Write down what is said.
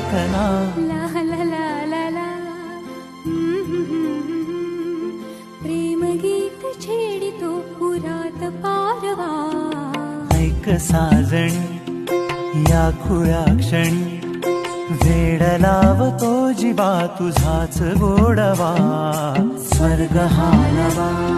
प्रार्थना. ला ला ला ला ला. प्रेमगीत छेडितो पुरात पारवा. ऐक साजणी या खुळ्या क्षणी वेड लावतो जीवा तुझाच गोडवा. स्वर्ग हा नवा